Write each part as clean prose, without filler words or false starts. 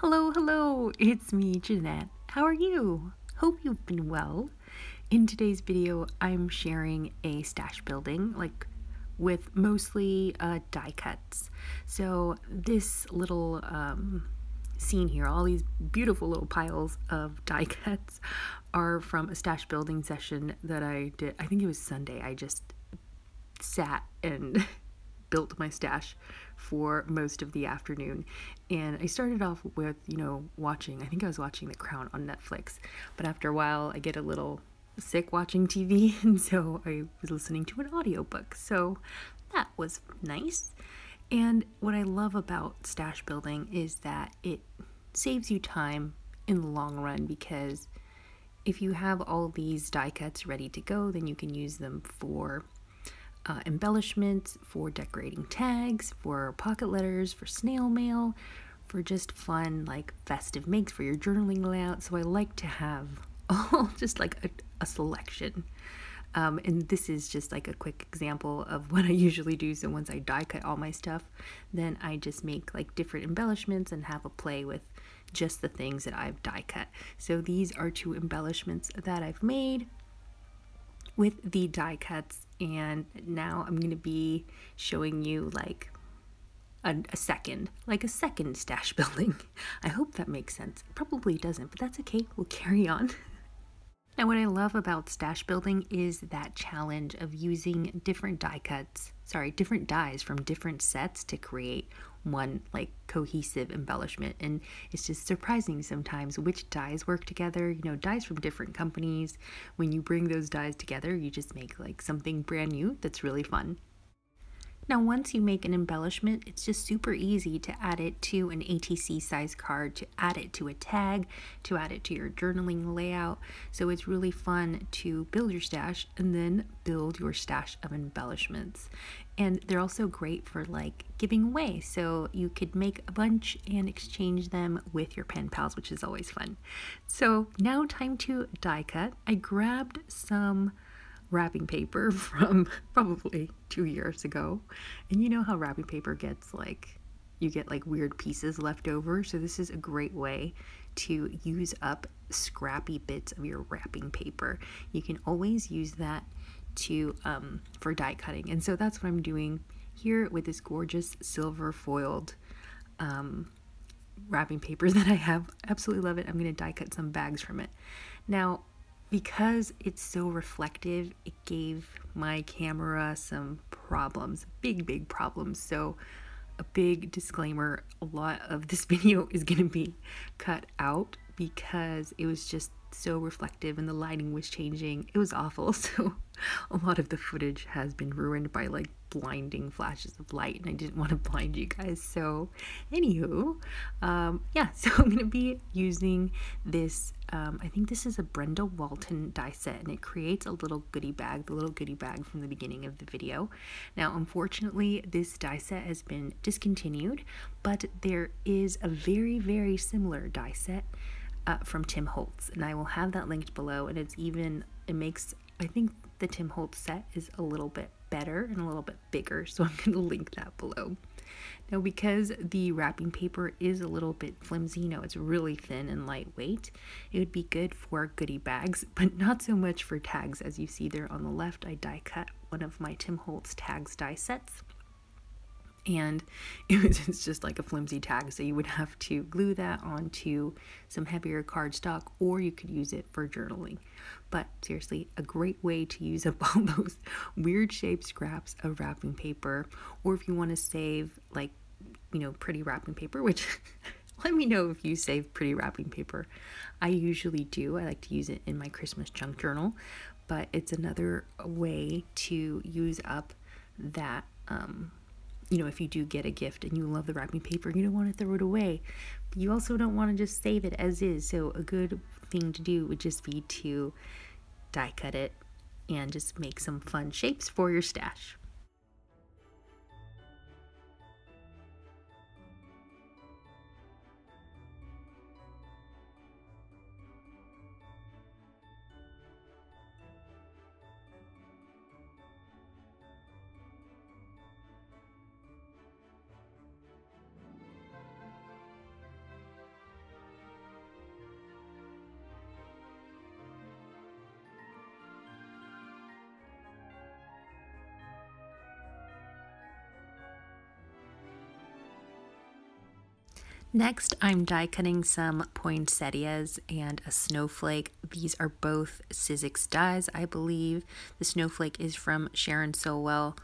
Hello, hello, it's me, Janette. How are you? Hope you've been well. In today's video, I'm sharing a stash building, with mostly die cuts. So this little scene here, all these beautiful little piles of die cuts are from a stash building session that I did. I think it was Sunday. I just sat and built my stash for most of the afternoon, and I started off with watching, I think I was watching The Crown on Netflix, but after a while I get a little sick watching TV, and so I was listening to an audiobook, so that was nice. And what I love about stash building is that it saves you time in the long run, because if you have all these die cuts ready to go, then you can use them for embellishments, for decorating tags, for pocket letters, for snail mail, for just fun festive makes for your journaling layout. So I like to have all just a selection. And this is just a quick example of what I usually do. So once I die cut all my stuff, then I just make different embellishments and have a play with just the things that I've die cut. So these are 2 embellishments that I've made with the die cuts, and now I'm going to be showing you a second stash building. I hope that makes sense. It probably doesn't, but that's okay. We'll carry on. Now, what I love about stash building is that challenge of using different different dies from different sets to create one cohesive embellishment. And it's just surprising sometimes which dies work together. Dies from different companies. When you bring those dies together, you just make something brand new that's really fun. Now, once you make an embellishment, it's just super easy to add it to an ATC size card, to add it to a tag, to add it to your journaling layout. So it's really fun to build your stash and then build your stash of embellishments. And they're also great for giving away. So you could make a bunch and exchange them with your pen pals, which is always fun. So now time to die cut. I grabbed some wrapping paper from probably 2 years ago, and you know how wrapping paper gets you get weird pieces left over. So this is a great way to use up scrappy bits of your wrapping paper. You can always use that to for die cutting, and so that's what I'm doing here with this gorgeous silver foiled wrapping paper that I have. Absolutely love it. I'm going to die cut some bags from it. Now, because it's so reflective, it gave my camera some problems, big problems. So a big disclaimer, a lot of this video is going to be cut out because it was just so reflective and the lighting was changing. It was awful. So a lot of the footage has been ruined by blinding flashes of light, and I didn't want to blind you guys. So anywho, yeah, so I'm going to be using this, I think this is a Brenda Walton die set, and it creates a little goodie bag, the little goodie bag from the beginning of the video. Now, unfortunately, this die set has been discontinued, but there is a very similar die set from Tim Holtz, and I will have that linked below. And I think the Tim Holtz set is a little bit better and a little bit bigger, so I'm going to link that below. Now, because the wrapping paper is a little bit flimsy, it's really thin and lightweight, it would be good for goodie bags, but not so much for tags. As you see there on the left, I die cut one of my Tim Holtz tags die sets, and it's just a flimsy tag, so you would have to glue that onto some heavier cardstock, or you could use it for journaling. But seriously, a great way to use up all those weird shaped scraps of wrapping paper, or if you want to save pretty wrapping paper, which let me know if you save pretty wrapping paper. I usually do. I like to use it in my Christmas junk journal, but it's another way to use up that if you do get a gift and you love the wrapping paper, you don't want to throw it away, but you also don't want to just save it as is. So a good thing to do would just be to die cut it and just make some fun shapes for your stash. Next, I'm die cutting some poinsettias and a snowflake. These are both Sizzix dies, I believe. The snowflake is from Sharon Sowell,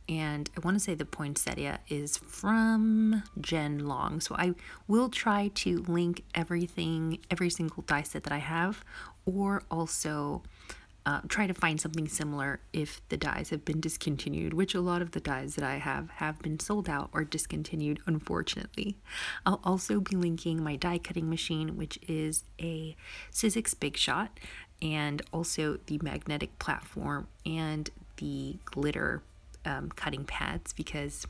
and I want to say the poinsettia is from Jen Long. So I will try to link everything, every single die set that I have, or also try to find something similar if the dies have been discontinued, which a lot of the dies that I have been sold out or discontinued, unfortunately. I'll also be linking my die cutting machine, which is a Sizzix Big Shot, and also the magnetic platform and the glitter cutting pads, because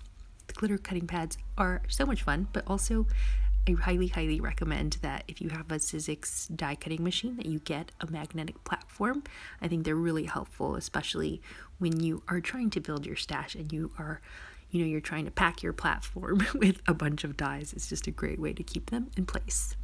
the glitter cutting pads are so much fun, but also I highly recommend that if you have a Sizzix die cutting machine that you get a magnetic platform. I think they're really helpful, especially when you are trying to build your stash and you are, you're trying to pack your platform with a bunch of dies. It's just a great way to keep them in place.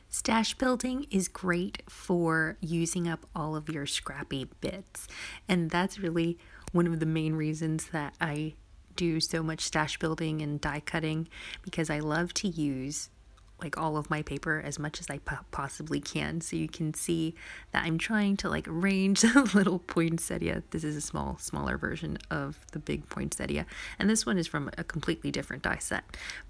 Stash building is great for using up all of your scrappy bits, and that's really one of the main reasons that I do so much stash building and die cutting, because I love to use like all of my paper as much as I possibly can. So you can see that I'm trying to like arrange a little poinsettia. This is a smaller version of the big poinsettia, and this one is from a completely different die set,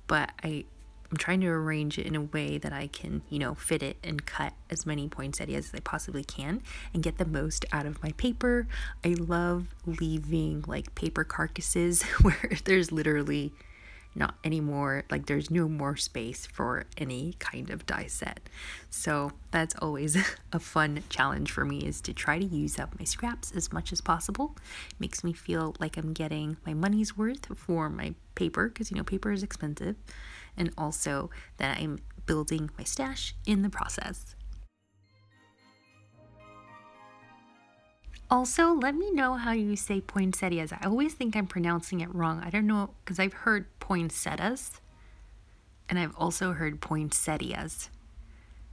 but I'm trying to arrange it in a way that I can, fit it and cut as many poinsettias as I possibly can and get the most out of my paper. I love leaving like paper carcasses where there's literally not anymore, like there's no more space for any kind of die set. So that's always a fun challenge for me, is to try to use up my scraps as much as possible. It makes me feel like I'm getting my money's worth for my paper, because paper is expensive, and also that I'm building my stash in the process. Also, let me know how you say poinsettias. I always think I'm pronouncing it wrong. I don't know, because I've heard poinsettias and I've also heard poinsettias.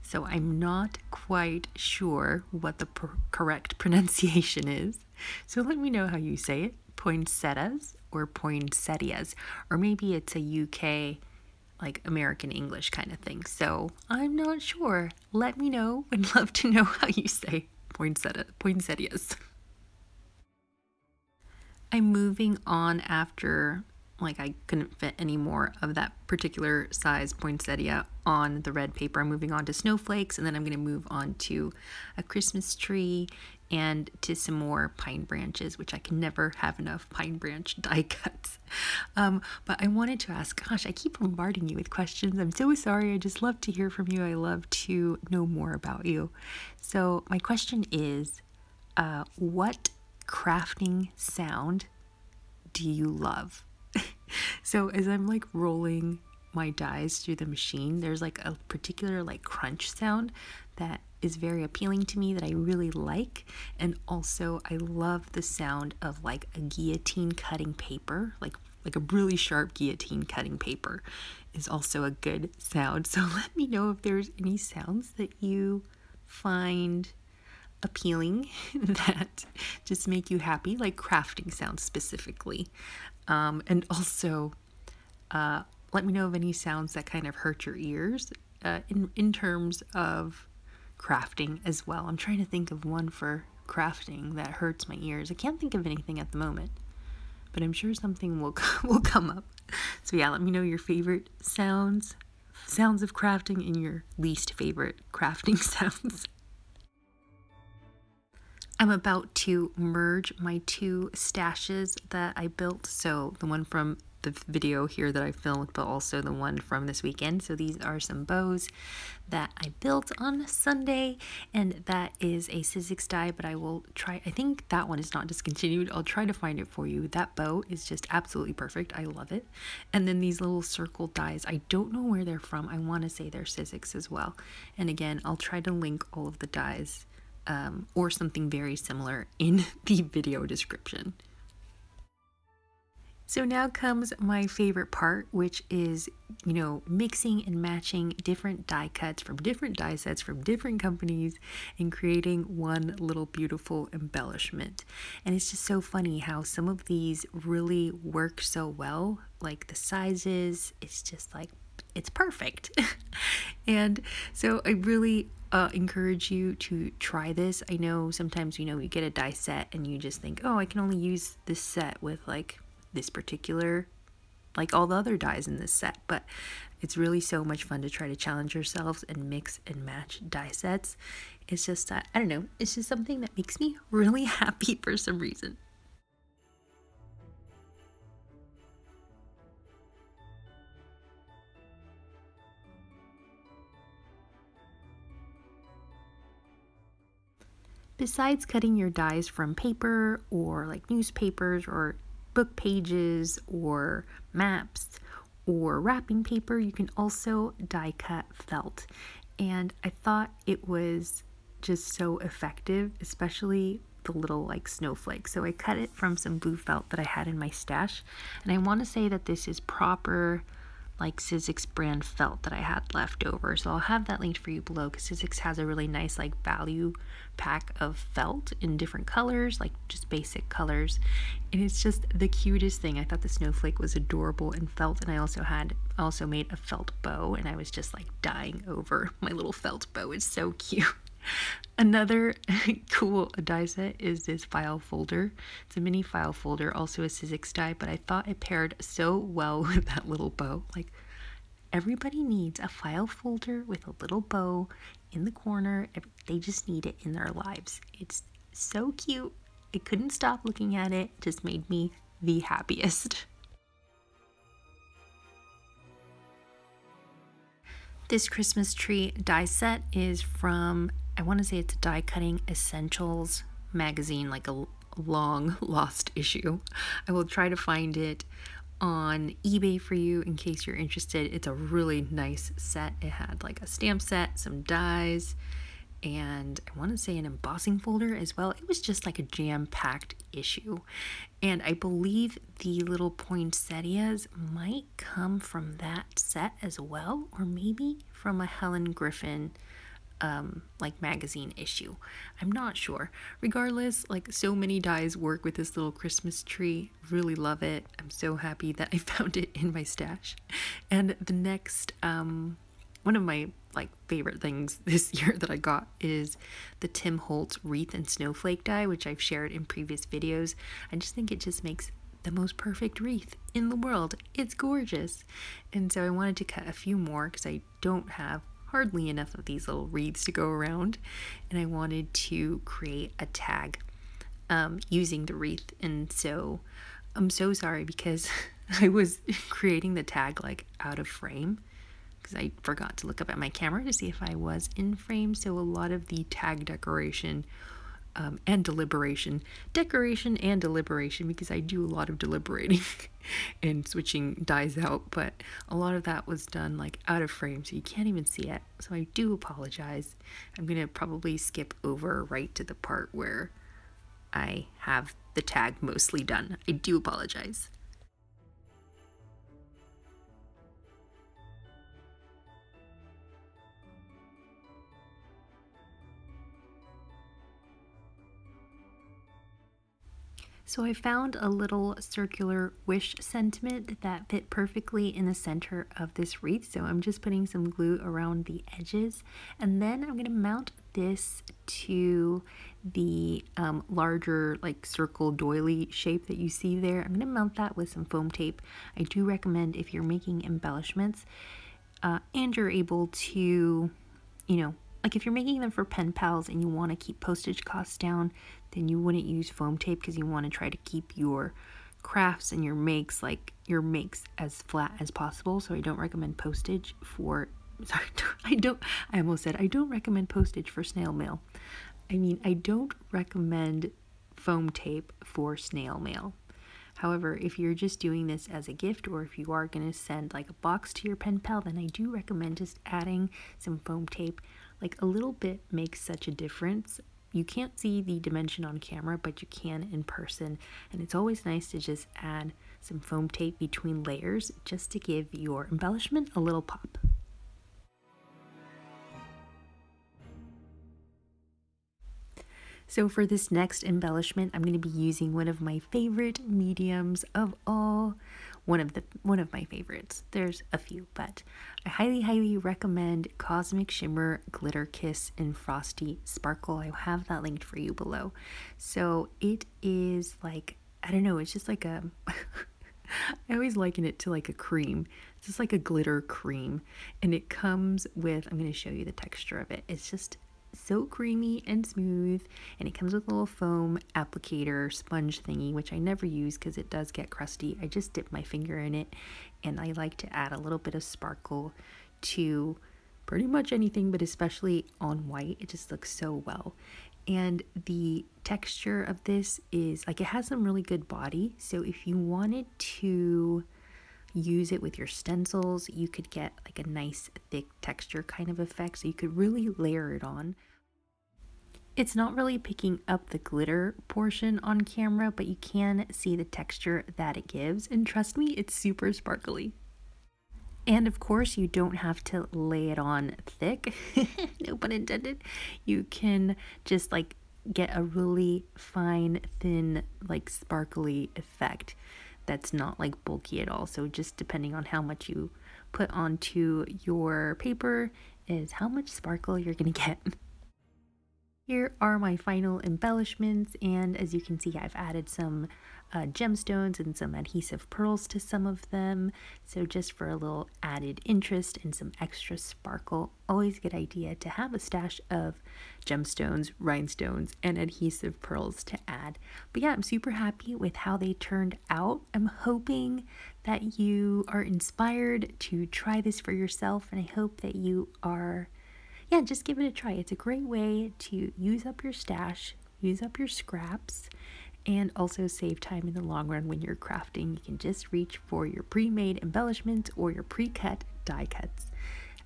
So I'm not quite sure what the correct pronunciation is. So let me know how you say it, poinsettias or poinsettias, or maybe it's a UK like American English kind of thing. So I'm not sure. Let me know. Would love to know how you say poinsettias. I'm moving on after I couldn't fit any more of that particular size poinsettia on the red paper. I'm moving on to snowflakes, and then I'm going to move on to a Christmas tree and to some more pine branches, which I can never have enough pine branch die cuts. But I wanted to ask, gosh, I keep bombarding you with questions. I'm so sorry. I just love to hear from you. I love to know more about you. So my question is, what crafting sound do you love? So as I'm rolling my dies through the machine, there's a particular crunch sound that is very appealing to me, that I really like. And also I love the sound of a guillotine cutting paper, like a really sharp guillotine cutting paper is also a good sound. So let me know if there's any sounds that you find appealing that just make you happy, like crafting sounds specifically. And also let me know of any sounds that kind of hurt your ears in terms of crafting as well. I'm trying to think of one for crafting that hurts my ears. I can't think of anything at the moment, but I'm sure something will come up. So yeah, let me know your favorite sounds of crafting and your least favorite crafting sounds. I'm about to merge my two stashes that I built. So the one from the video here that I filmed, but also the one from this weekend. So these are some bows that I built on Sunday, and that is a Sizzix die, but I will try, I think that one is not discontinued. I'll try to find it for you. That bow is just absolutely perfect. I love it. And then these little circle dies, I don't know where they're from. I want to say they're Sizzix as well. And again, I'll try to link all of the dies or something very similar in the video description. So now comes my favorite part, which is, mixing and matching different die cuts from different die sets from different companies and creating one little beautiful embellishment. And it's just so funny how some of these really work so well, like the sizes, it's just like, it's perfect. And so I really encourage you to try this. I know sometimes, you get a die set and you just think, oh, I can only use this set with like this particular, like all the other dies in this set, but it's really so much fun to try to challenge yourselves and mix and match die sets. It's just, I don't know, it's just something that makes me really happy for some reason. Besides cutting your dies from paper or like newspapers or book pages or maps or wrapping paper, you can also die cut felt. And I thought it was just so effective, especially the little like snowflake. So I cut it from some blue felt that I had in my stash. And I want to say that this is proper like Sizzix brand felt that I had left over. So I'll have that linked for you below because Sizzix has a really nice like value pack of felt in different colors, like just basic colors. And it's just the cutest thing. I thought the snowflake was adorable in felt, and I also made a felt bow, and I was just like dying over my little felt bow. It's so cute. Another cool die set is this file folder. It's a mini file folder, also a Sizzix die, but I thought it paired so well with that little bow. Like, everybody needs a file folder with a little bow in the corner. They just need it in their lives. It's so cute. I couldn't stop looking at it. It just made me the happiest. This Christmas tree die set is from, I want to say it's a Die Cutting Essentials magazine, like a long lost issue. I will try to find it on eBay for you in case you're interested. It's a really nice set. It had like a stamp set, some dies, and I want to say an embossing folder as well. It was just like a jam-packed issue. And I believe the little poinsettias might come from that set as well, or maybe from a Helen Griffin like magazine issue. I'm not sure. Regardless, like so many dies work with this little Christmas tree. Really love it. I'm so happy that I found it in my stash. And the next one of my like favorite things this year that I got is the Tim Holtz Wreath and Snowflake die, which I've shared in previous videos. I just think it just makes the most perfect wreath in the world. It's gorgeous. And so I wanted to cut a few more because I don't have hardly enough of these little wreaths to go around, and I wanted to create a tag using the wreath. And so I'm so sorry because I was creating the tag like out of frame because I forgot to look up at my camera to see if I was in frame. So a lot of the tag decoration and decoration and deliberation, because I do a lot of deliberating and switching dies out, but a lot of that was done like out of frame, so you can't even see it. So I do apologize. I'm gonna probably skip over right to the part where I have the tag mostly done. I do apologize. So I found a little circular wish sentiment that fit perfectly in the center of this wreath. So I'm just putting some glue around the edges, and then I'm going to mount this to the larger like circle doily shape that you see there. I'm going to mount that with some foam tape. I do recommend, if you're making embellishments and you're able to, like if you're making them for pen pals and you want to keep postage costs down, then you wouldn't use foam tape because you want to try to keep your crafts and your makes as flat as possible. So I don't recommend postage for, sorry, I almost said I don't recommend postage for snail mail. I don't recommend foam tape for snail mail. However, if you're just doing this as a gift, or if you are going to send like a box to your pen pal, then I do recommend just adding some foam tape. Like a little bit makes such a difference. You can't see the dimension on camera, but you can in person, and it's always nice to just add some foam tape between layers just to give your embellishment a little pop. So for this next embellishment, I'm going to be using one of my favorite mediums of all. One of my favorites. There's a few, but I highly recommend Cosmic Shimmer Glitter Kiss in Frosty Sparkle. I have that linked for you below. So it is like, I don't know, it's just like a I always liken it to like a cream. It's just like a glitter cream, and it comes with, I'm going to show you the texture of it. It's just so creamy and smooth, and it comes with a little foam applicator sponge thingy, which I never use because it does get crusty. I just dip my finger in it, and I like to add a little bit of sparkle to pretty much anything, but especially on white. It just looks so well. And the texture of this is like, it has some really good body, so if you wanted to use it with your stencils, you could get like a nice thick texture kind of effect, so you could really layer it on. It's not really picking up the glitter portion on camera, but you can see the texture that it gives, and trust me, it's super sparkly. And of course, you don't have to lay it on thick, no pun intended. You can just like get a really fine, thin, like sparkly effect that's not like bulky at all. So just depending on how much you put onto your paper is how much sparkle you're gonna get. Here are my final embellishments, and as you can see, I've added some gemstones and some adhesive pearls to some of them, so just for a little added interest and some extra sparkle. Always a good idea to have a stash of gemstones, rhinestones, and adhesive pearls to add. But yeah, I'm super happy with how they turned out. I'm hoping that you are inspired to try this for yourself, and I hope that you are, yeah, just give it a try. It's a great way to use up your stash, use up your scraps, and also save time in the long run when you're crafting. You can just reach for your pre-made embellishments or your pre-cut die cuts.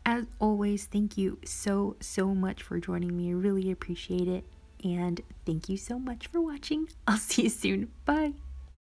As always, thank you so much for joining me. I really appreciate it, and thank you so much for watching. I'll see you soon. Bye.